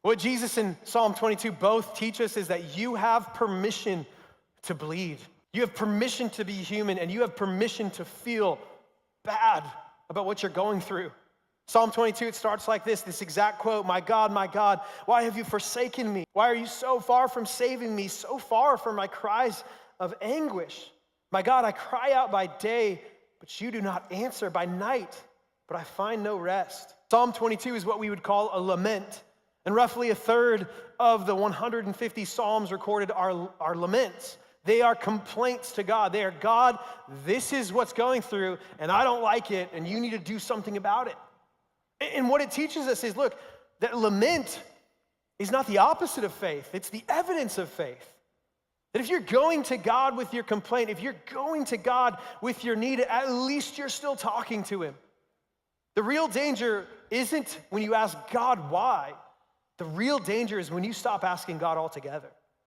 What Jesus and Psalm 22 both teach us is that you have permission to bleed. You have permission to be human, and you have permission to feel bad about what you're going through. Psalm 22, it starts like this exact quote, my God, why have you forsaken me? Why are you so far from saving me, so far from my cries of anguish? My God, I cry out by day, but you do not answer, by night, but I find no rest. Psalm 22 is what we would call a lament, and roughly a third of the 150 Psalms recorded are laments. They are complaints to God. They are, God, this is what's going through, and I don't like it, and you need to do something about it. And what it teaches us is, look, that lament is not the opposite of faith. It's the evidence of faith. That if you're going to God with your complaint, if you're going to God with your need, at least you're still talking to him. The real danger isn't when you ask God why. The real danger is when you stop asking God altogether.